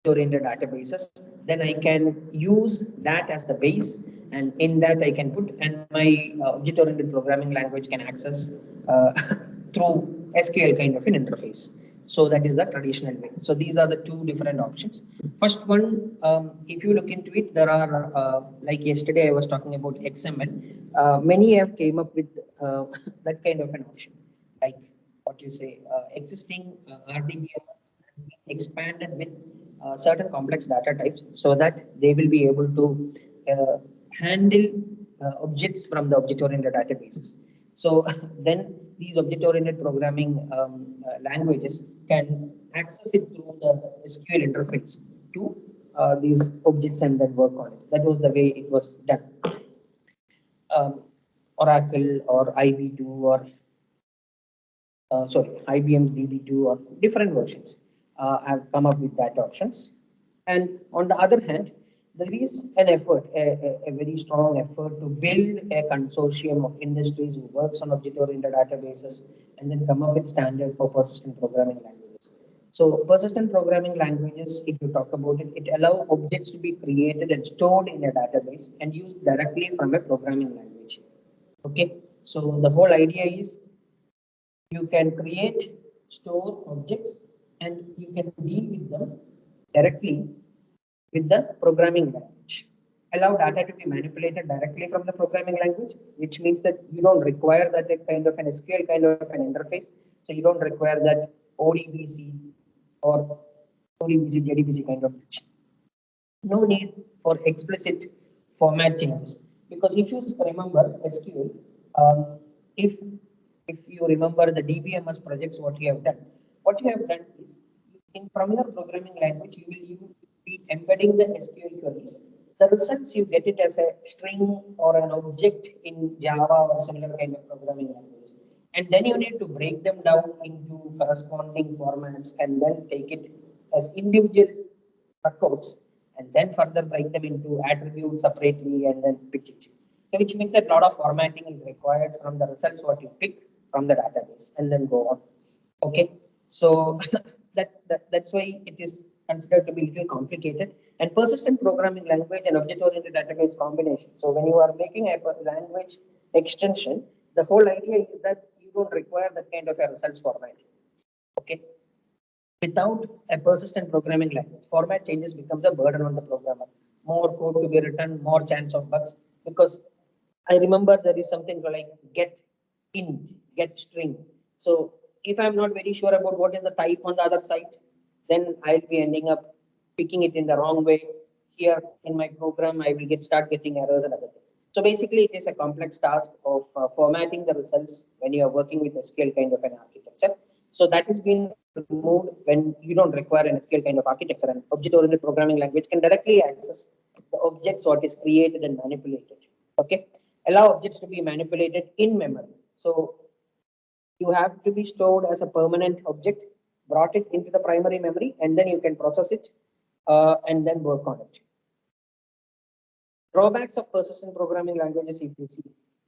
oriented databases, then I can use that as the base, and in that I can put, and my object oriented programming language can access uh, through SQL kind of an interface. So that is the traditional way. So these are the two different options. First one, if you look into it, there are like yesterday I was talking about XML. Many have came up with that kind of an option, like what you say, existing RDBMS expanded with certain complex data types so that they will be able to handle objects from the object-oriented databases. So then these object-oriented programming languages can access it through the SQL interface to these objects and then work on it. That was the way it was done. Oracle or IB2 or IBM's DB2 or different versions have come up with that options. And on the other hand, there is an effort, a very strong effort to build a consortium of industries who works on object-oriented databases and then come up with standard for persistent programming languages. So persistent programming languages, if you talk about it, it allows objects to be created and stored in a database and used directly from a programming language. Okay, so the whole idea is you can create, store objects, and you can deal with them directly with the programming language. Allow data to be manipulated directly from the programming language, which means that you don't require that kind of an SQL kind of an interface. So you don't require that ODBC or ODBC, JDBC kind of thing. No need for explicit format changes, because if you remember SQL, if you remember the DBMS projects, what you have done is in from your programming language, you be embedding the SQL queries. The results you get it as a string or an object in Java or similar kind of programming languages, and then you need to break them down into corresponding formats and then take it as individual records and then further break them into attributes separately and then pick it. So which means that a lot of formatting is required from the results what you pick from the database and then go on. Okay, so that's why it is considered to be a little complicated. And persistent programming language and object-oriented database combination. So when you are making a language extension, the whole idea is that you don't require that kind of a results format. Okay, without a persistent programming language, format changes becomes a burden on the programmer. More code to be written, more chance of bugs. Because I remember there is something like get int, get string. So if I'm not very sure about what is the type on the other side, then I'll be ending up picking it in the wrong way. Here in my program, I will start getting errors and other things. So basically, it is a complex task of formatting the results when you are working with SQL kind of an architecture. So that is being removed when you don't require an SQL kind of architecture, and object-oriented programming language can directly access the objects what is created and manipulated. Okay, allow objects to be manipulated in memory. So you have to be stored as a permanent object, brought it into the primary memory, and then you can process it and then work on it. Drawbacks of persistent programming languages, if you see,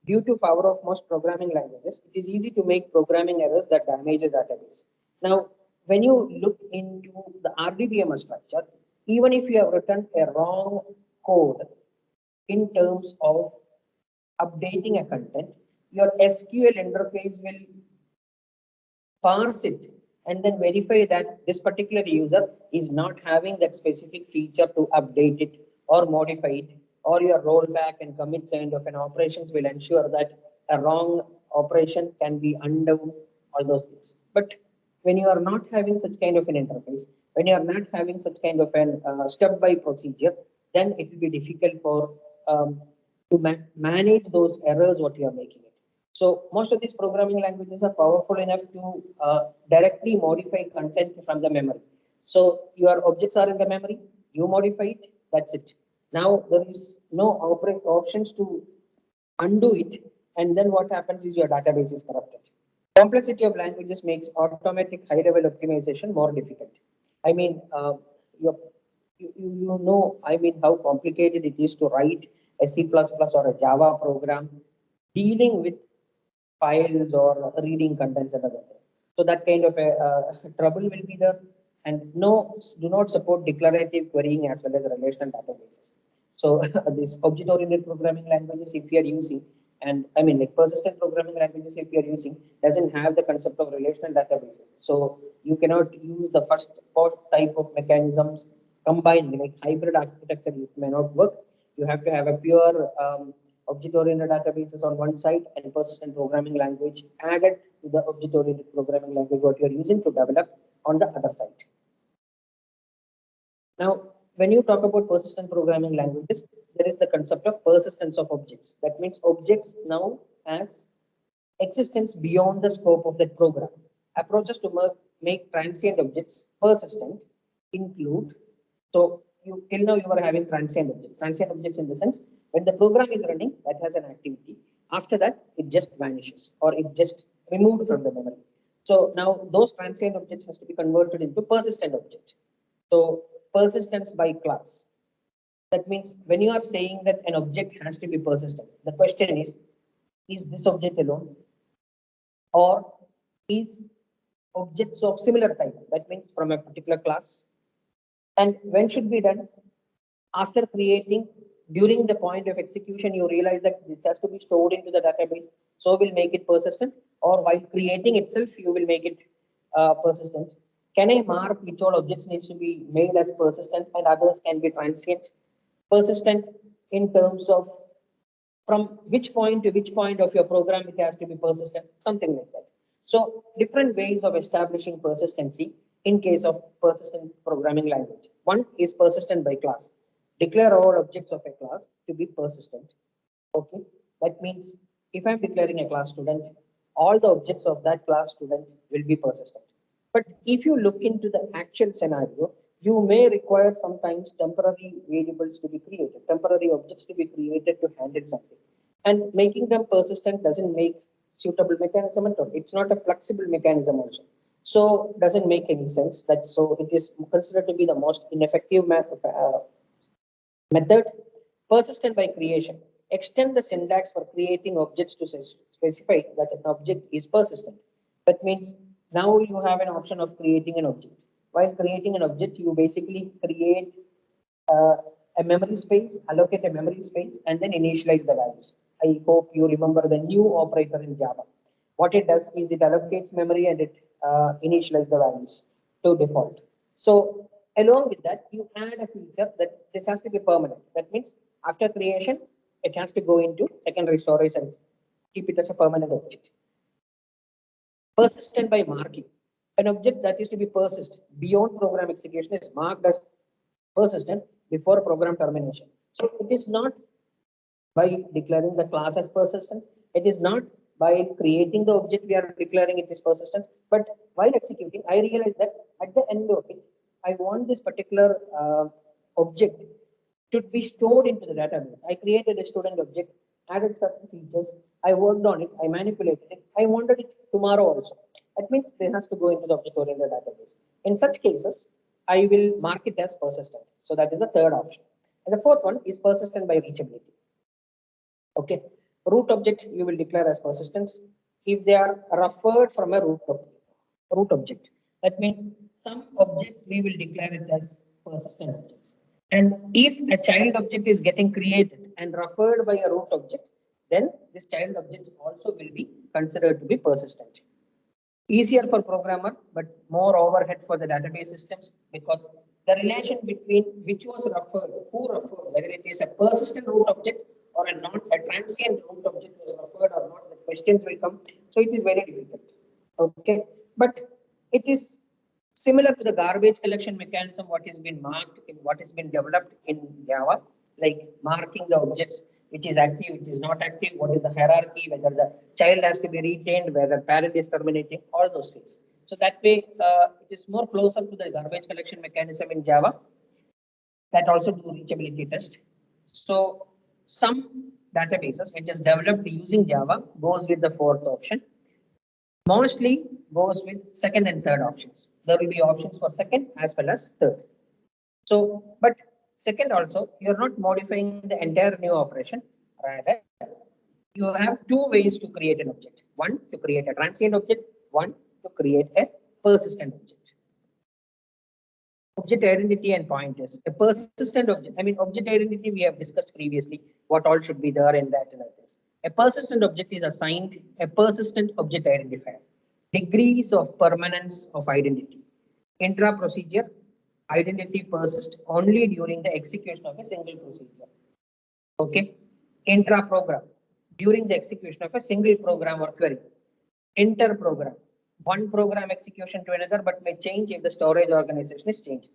due to power of most programming languages, it is easy to make programming errors that damage the database. Now, when you look into the RDBMS structure, even if you have written a wrong code in terms of updating a content, your SQL interface will parse it and then verify that this particular user is not having that specific feature to update it or modify it, or your rollback and commit kind of an operations will ensure that a wrong operation can be undo all those things. But when you are not having such kind of an interface, when you are not having such kind of an step-by procedure, then it will be difficult for to manage those errors what you are making. So most of these programming languages are powerful enough to directly modify content from the memory. So your objects are in the memory, you modify it, that's it. Now there is no options to undo it, and then what happens is your database is corrupted. Complexity of languages makes automatic high-level optimization more difficult. I mean, you know, I mean, how complicated it is to write a C++ or a Java program dealing with files or reading contents and other things. So that kind of a trouble will be there. and do not support declarative querying as well as relational databases. So this object-oriented programming languages, if you are using, and I mean like persistent programming languages, if you are using, doesn't have the concept of relational databases. So you cannot use the first type of mechanisms combined, like hybrid architecture. It may not work. You have to have a pure object-oriented databases on one side and persistent programming language added to the object-oriented programming language what you are using to develop on the other side. Now, when you talk about persistent programming languages, there is the concept of persistence of objects. That means objects now has existence beyond the scope of that program. Approaches to make transient objects persistent include, so you till now you are having transient objects. Transient objects in the sense when the program is running, that has an activity. After that, it just vanishes or it just removed from the memory. So now those transient objects has to be converted into persistent object. So persistence by class. That means when you are saying that an object has to be persistent, the question is this object alone? Or is objects of similar type? That means from a particular class. And when should be done? After creating, during the point of execution, you realize that this has to be stored into the database, so we'll make it persistent, or while creating itself, you will make it persistent. Can I mark which all objects needs to be made as persistent and others can be transient? Persistent in terms of from which point to which point of your program it has to be persistent, something like that. So different ways of establishing persistency in case of persistent programming language. One is persistent by class. Declare all objects of a class to be persistent. Okay, that means if I'm declaring a class student, all the objects of that class student will be persistent. But if you look into the actual scenario, you may require sometimes temporary variables to be created, temporary objects to be created to handle something. And making them persistent doesn't make suitable mechanism at all. It's not a flexible mechanism also. So doesn't make any sense. That so it is considered to be the most ineffective method. Persistent by creation. Extend the syntax for creating objects to specify that an object is persistent. That means now you have an option of creating an object. While creating an object, you basically create a memory space, allocate a memory space, and then initialize the values. I hope you remember the new operator in Java. What it does is it allocates memory and it initializes the values to default. So along with that, you add a feature that this has to be permanent. That means after creation, it has to go into secondary storage and keep it as a permanent object. Persistent by marking. An object that is to be persist beyond program execution is marked as persistent before program termination. So it is not by declaring the class as persistent. It is not by creating the object we are declaring it is persistent. But while executing, I realize that at the end of it, I want this particular object should be stored into the database. I created a student object, added certain features, I worked on it, I manipulated it, I wanted it tomorrow also. That means it has to go into the object-oriented database. In such cases, I will mark it as persistent. So that is the third option. And the fourth one is persistent by reachability. Okay, root object you will declare as persistence if they are referred from a root object. That means some objects we will declare it as persistent objects. And if a child object is getting created and referred by a root object, then this child object also will be considered to be persistent. Easier for programmer, but more overhead for the database systems because the relation between which was referred, who referred, whether it is a persistent root object or a transient root object was referred or not, the questions will come. So it is very difficult. Okay, but it is similar to the garbage collection mechanism, what has been marked in what has been developed in Java, like marking the objects which is active, which is not active, what is the hierarchy, whether the child has to be retained, whether parent is terminating, all those things. So that way, it is more closer to the garbage collection mechanism in Java that also do reachability test. So some databases which is developed using Java goes with the fourth option. Mostly goes with second and third options. There will be options for second as well as third. So, but second also, you're not modifying the entire new operation. Rather, you have two ways to create an object. One, to create a transient object. One, to create a persistent object. object identity and pointers. A persistent object, I mean, object identity we have discussed previously, what all should be there in that and others. A persistent object is assigned a persistent object identifier. Degrees of permanence of identity. Intra-procedure, identity persists only during the execution of a single procedure. Okay. Intra-program, during the execution of a single program or query. Inter-program, one program execution to another, but may change if the storage organization is changed.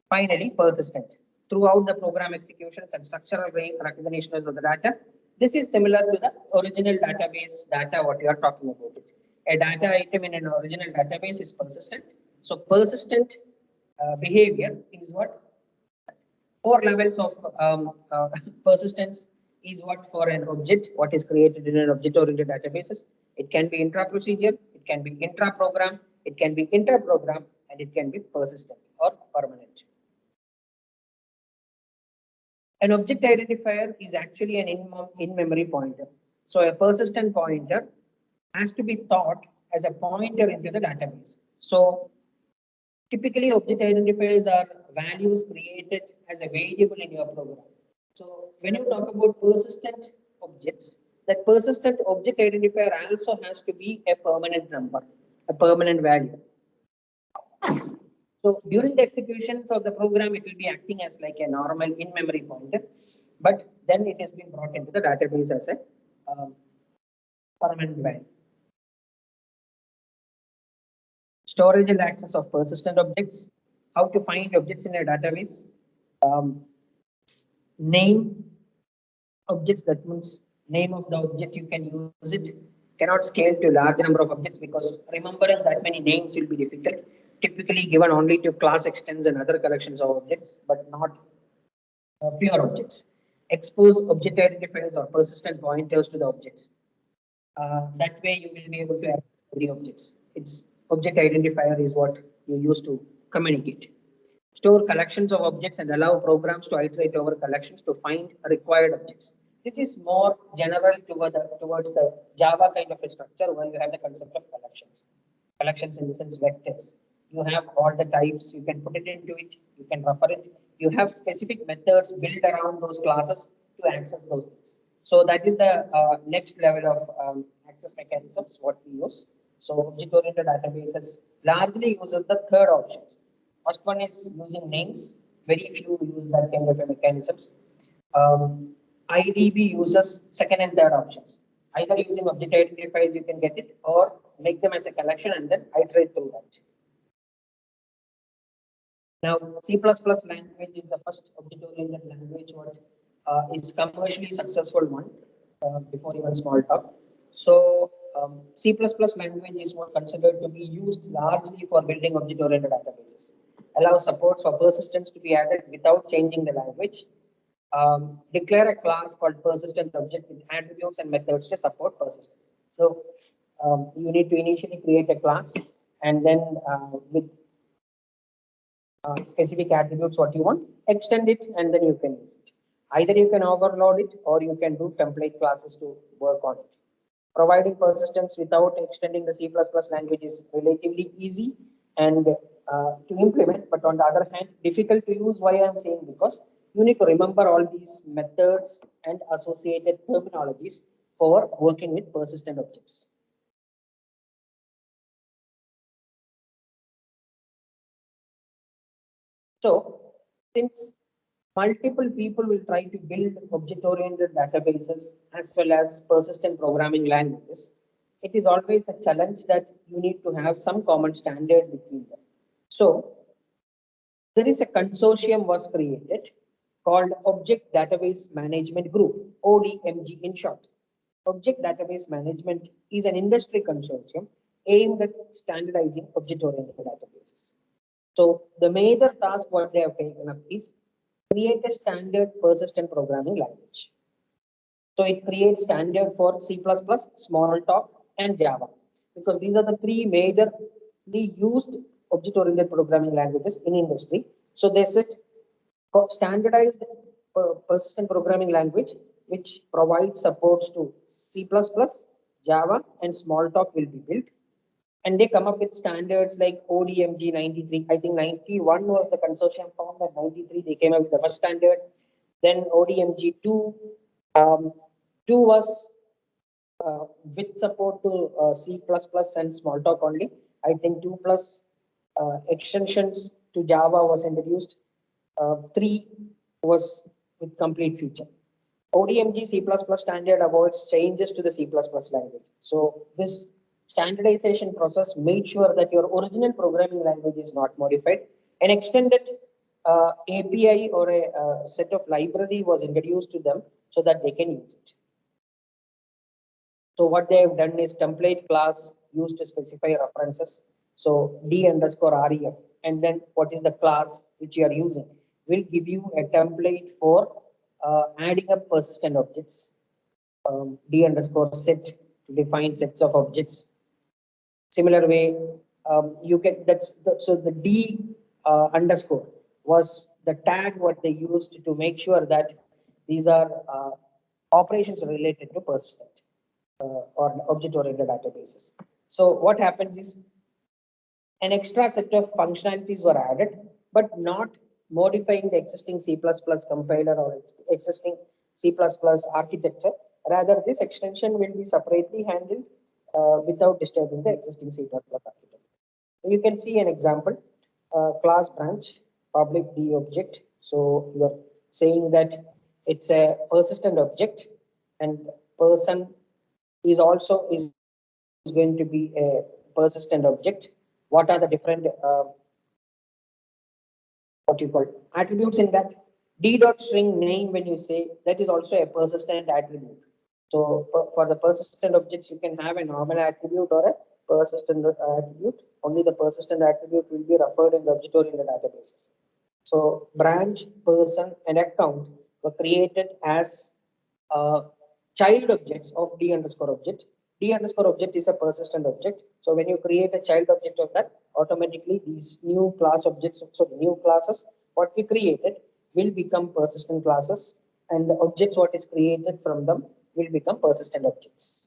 Finally, persistent, throughout the program executions and structural recognition of the data. This is similar to the original database data, what you are talking about it. A data item in an original database is persistent. So persistent behavior is what? Four levels of persistence is what for an object, what is created in an object-oriented databases. It can be intra-procedure, it can be intra-program, it can be inter-program, and it can be persistent or permanent. An object identifier is actually an in-memory pointer. So a persistent pointer has to be thought as a pointer into the database. So typically object identifiers are values created as a variable in your program. So when you talk about persistent objects, that persistent object identifier also has to be a permanent number, a permanent value. So during the execution of the program, it will be acting as like a normal in-memory pointer, but then it has been brought into the database as a permanent value. Storage and access of persistent objects. How to find objects in a database. Name objects, that means name of the object, you can use it. Cannot scale to large number of objects because remembering that many names will be difficult. Typically given only to class extents and other collections of objects, but not pure objects. Expose object identifiers or persistent pointers to the objects. That way you will be able to access the objects. Its object identifier is what you use to communicate. Store collections of objects and allow programs to iterate over collections to find required objects. This is more general towards the Java kind of a structure where you have the concept of collections. Collections in the sense vectors. You have all the types, you can put it into it, you can refer it. You have specific methods built around those classes to access those things. So that is the next level of access mechanisms, what we use. So object-oriented databases largely uses the third option. First one is using names. Very few use that kind of a mechanisms. IDB uses second and third options. Either using object identifiers you can get it, or make them as a collection and then iterate through that. Now, C++ language is the first object-oriented language what is commercially successful one before even Smalltalk. So C++ language is what considered to be used largely for building object-oriented databases. Allows support for persistence to be added without changing the language. Declare a class called persistent object with attributes and methods to support persistence. So you need to initially create a class and then with specific attributes what you want, extend it and then you can use it. Either you can overload it or you can do template classes to work on it. Providing persistence without extending the C++ language is relatively easy and to implement, but on the other hand, difficult to use. Why I'm saying because you need to remember all these methods and associated terminologies for working with persistent objects. So, since multiple people will try to build object-oriented databases as well as persistent programming languages, it is always a challenge that you need to have some common standard between them. So, there is a consortium was created called Object Database Management Group, ODMG in short. Object Database Management is an industry consortium aimed at standardizing object-oriented databases. So the major task what they have taken up is create a standard persistent programming language. So it creates standard for C++, Smalltalk, and Java, because these are the three majorly used object-oriented programming languages in industry. So they set standardized persistent programming language which provides supports to C++, Java, and Smalltalk will be built. And they come up with standards like ODMG 93. I think 91 was the consortium formed, and 93 they came up with the first standard. Then ODMG 2. 2 was with support to C++ and Smalltalk only. I think 2 plus extensions to Java was introduced. 3 was with complete feature. ODMG C++ standard avoids changes to the C++ language. So this standardization process made sure that your original programming language is not modified. An extended API or a set of library was introduced to them so that they can use it. So what they have done is template class used to specify references. So D underscore ref, and then what is the class which you are using will give you a template for adding up persistent objects. D underscore set to define sets of objects. Similar way, you get so the D underscore was the tag what they used to make sure that these are operations related to persistent or object-oriented databases. So what happens is an extra set of functionalities were added, but not modifying the existing C++ compiler or existing C++ architecture. Rather, this extension will be separately handled without disturbing the existing C++ architecture. You can see an example, class branch, public D object. So you are saying that it's a persistent object, and person is also is going to be a persistent object. What are the different what you call attributes in that? D dot string name, when you say, that is also a persistent attribute. So for the persistent objects, you can have a normal attribute or a persistent attribute. Only the persistent attribute will be referred in the object-oriented databases. So branch, person, and account were created as child objects of D underscore object. D underscore object is a persistent object. So when you create a child object of that, automatically these new class objects, so the new classes, what we created will become persistent classes, and the objects what is created from them will become persistent objects.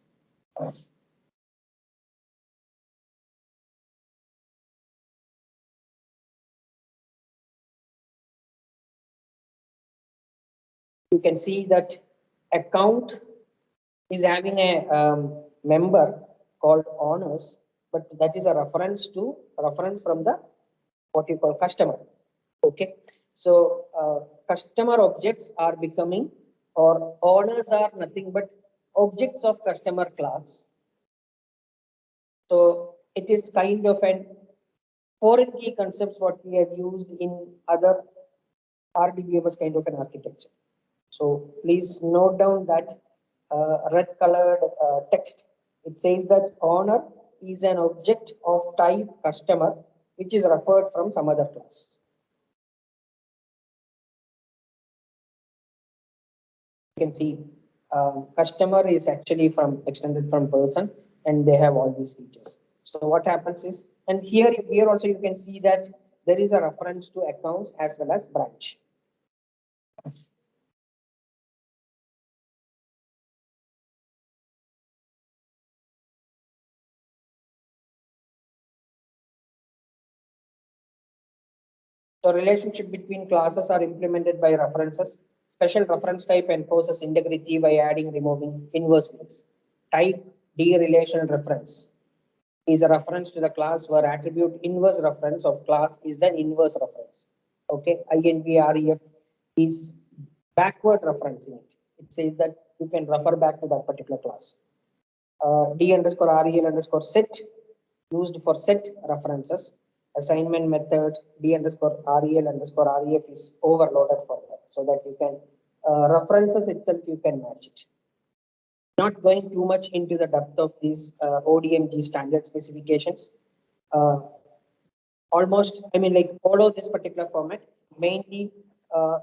You can see that account is having a member called owners, but that is a reference from the what you call customer. Okay, so customer objects are becoming, or owners are nothing but objects of customer class. So it is kind of an foreign key concepts what we have used in other RDBMS kind of an architecture. So please note down that red colored text. It says that owner is an object of type customer, which is referred from some other class. You can see customer is actually from extended from person, and they have all these features. So what happens is, and here also you can see that there is a reference to accounts as well as branch. So relationship between classes are implemented by references. Special reference type enforces integrity by adding, removing inverse links. Type D relational reference is a reference to the class where attribute inverse reference of class is the inverse reference. Okay, INVREF is backward referencing it. It says that you can refer back to that particular class. D underscore REL underscore set used for set references. Assignment method D underscore REL underscore REF is overloaded for that, so that you can references itself you can match it. Not going too much into the depth of these ODMG standard specifications. Almost, I mean, like follow this particular format. Mainly,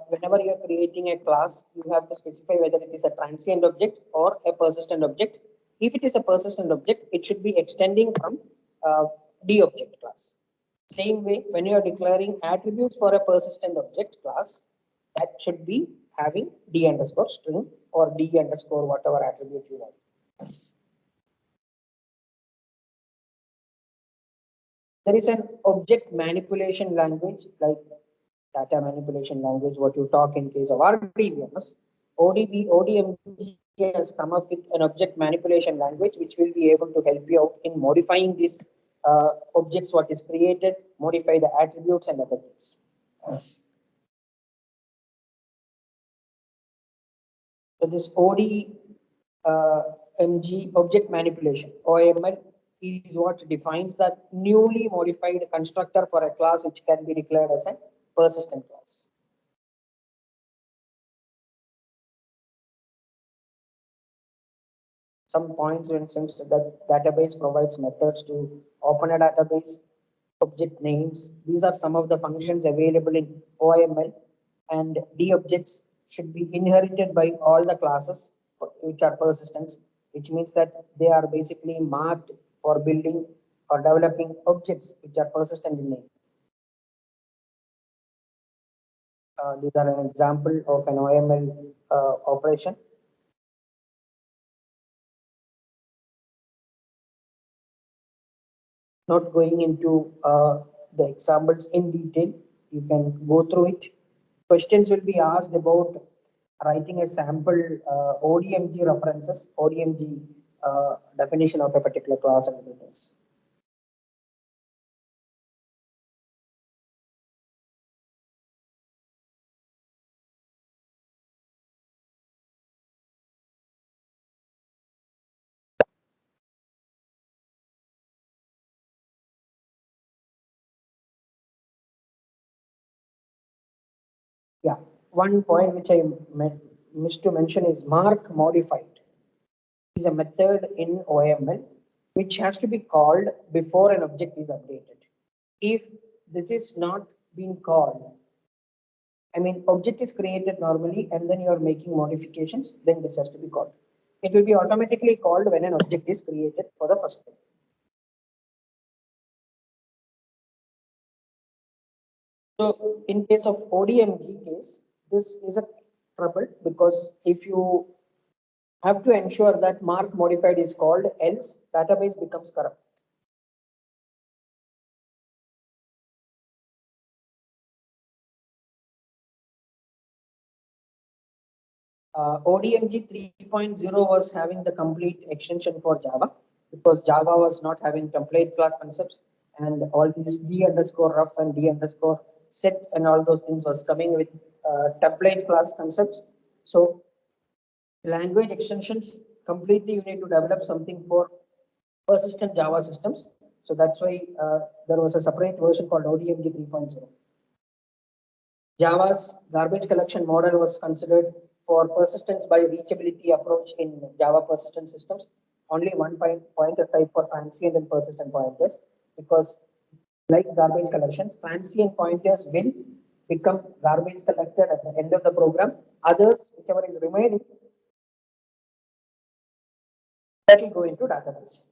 whenever you are creating a class, you have to specify whether it is a transient object or a persistent object. If it is a persistent object, it should be extending from D object class. Same way, when you are declaring attributes for a persistent object class, that should be having D underscore string or D underscore whatever attribute you want. There is an object manipulation language like data manipulation language, what you talk in case of RDBMS. ODMG has come up with an object manipulation language which will be able to help you out in modifying these objects, what is created, modify the attributes and other things. So this ODMG object manipulation, OML, is what defines the newly modified constructor for a class which can be declared as a persistent class. Some points, for instance, that database provides methods to open a database, object names. These are some of the functions available in OML, and D objects should be inherited by all the classes which are persistents, which means that they are basically marked for building or developing objects which are persistent in name. These are an example of an OML operation. Not going into the examples in detail, you can go through it. Questions will be asked about writing a sample ODMG references, ODMG definition of a particular class and other things. Yeah, one point which I missed to mention is mark modified is a method in OML which has to be called before an object is updated. If this is not being called, I mean, object is created normally and then you are making modifications, then this has to be called. It will be automatically called when an object is created for the first time. So in case of ODMG case, this is a trouble because if you have to ensure that mark modified is called, else database becomes corrupt. ODMG 3.0 was having the complete extension for Java because Java was not having template class concepts and all these D underscore rough and D underscore set and all those things was coming with template class concepts. So language extensions completely you need to develop something for persistent Java systems. So that's why there was a separate version called ODMG 3.0. Java's garbage collection model was considered for persistence by reachability approach in Java persistent systems. Only one pointer type for transient and persistent pointers, because like garbage collections, transient pointers will become garbage collected at the end of the program. Others, whichever is remaining, that will go into database.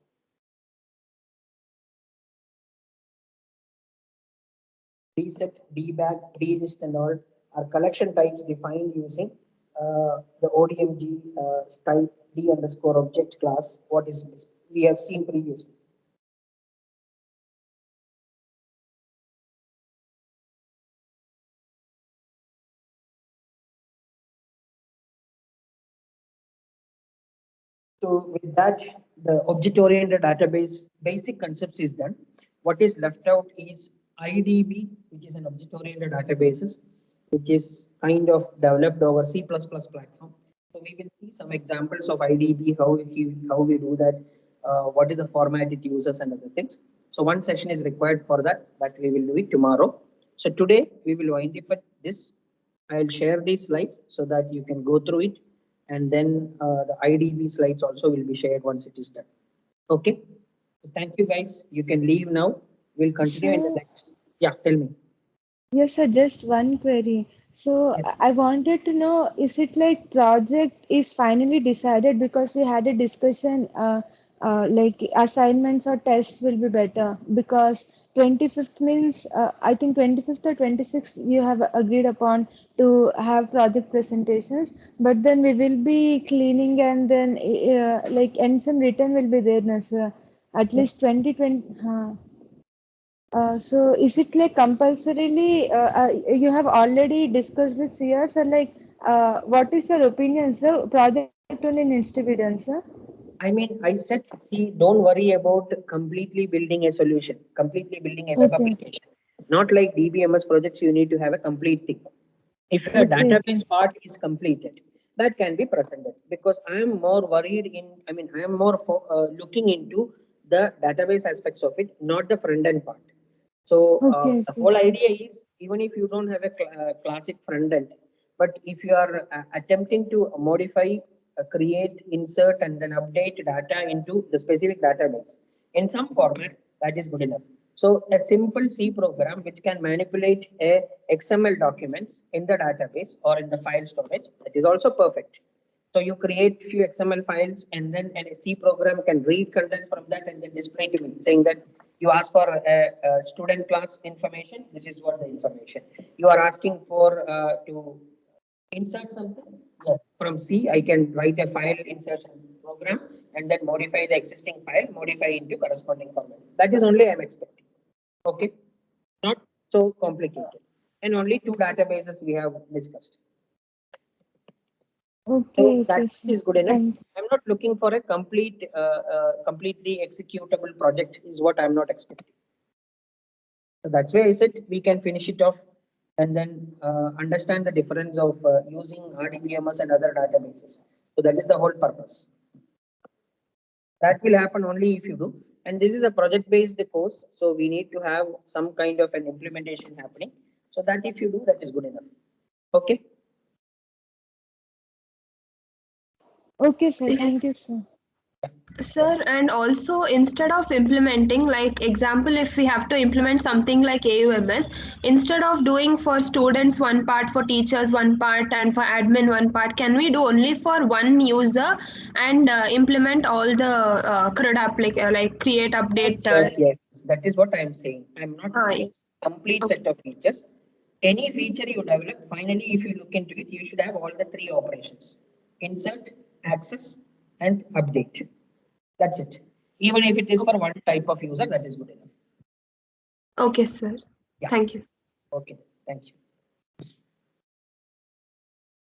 Reset, debag, delist, and all are collection types defined using the ODMG type D underscore object class. What is we have seen previously. So with that, the object-oriented database basic concepts is done. What is left out is IDB, which is an object-oriented databases, which is kind of developed over C++ platform. So we will see some examples of IDB, how we do that, what is the format it uses and other things. So one session is required for that, but we will do it tomorrow. So today we will wind up with this. I'll share these slides so that you can go through it, and then the IDB slides also will be shared once it is done. Okay. Thank you guys. You can leave now. We'll continue in the next. Yeah, tell me. Yes, sir, just one query. So Yes. I wanted to know, is it like project is finally decided because we had a discussion, like assignments or tests will be better because 25th means, I think 25th or 26th you have agreed upon to have project presentations, but then we will be cleaning and then like and some written will be there, na, sir. At least 2020. So is it like compulsorily you have already discussed with CS or like what is your opinion, sir? Project only needs to be done, sir. I mean, I said, see, don't worry about completely building a solution, completely building a web Okay. application. Not like DBMS projects, you need to have a complete thing. If your Okay. database part is completed, that can be presented, because I am more worried in, I mean, I am more looking into the database aspects of it, not the front end part. So Okay. the Okay, whole sir. idea is, even if you don't have a classic front end, but if you are attempting to modify, create, insert, and then update data into the specific database in some format, that is good enough. So a simple C program which can manipulate a XML documents in the database or in the file storage, that is also perfect. So you create few XML files, and then a C program can read content from that and then display to me, saying that you ask for a student class information. This is what the information you are asking for, to insert something. Yes, from C, I can write a file insertion program and then modify the existing file, modify into corresponding format. That is only I'm expecting. Okay, not so complicated. And only two databases we have discussed. Okay. So that Okay, sir. is good enough. Thank. I'm not looking for a completely executable project. Is what I'm not expecting. So that's why I said we can finish it off and then understand the difference of using RDBMS and other databases. So that is the whole purpose. That will happen only if you do. And this is a project-based course, so we need to have some kind of an implementation happening. So that if you do, that is good enough. Okay. Okay, sir. Thank Yes. you, sir. Sir, and also instead of implementing, like example, if we have to implement something like AUMS, instead of doing for students one part, for teachers one part, and for admin one part, can we do only for one user and implement all the CRUD like create, update? Yes. That is what I am saying. I am not saying Yes. complete Okay. set of features. Any feature you develop, finally, if you look into it, you should have all the three operations: insert, access, and update. That's it. Even if it is for one type of user, that is good enough. Okay, sir. Yeah. Thank you. Okay. Thank you.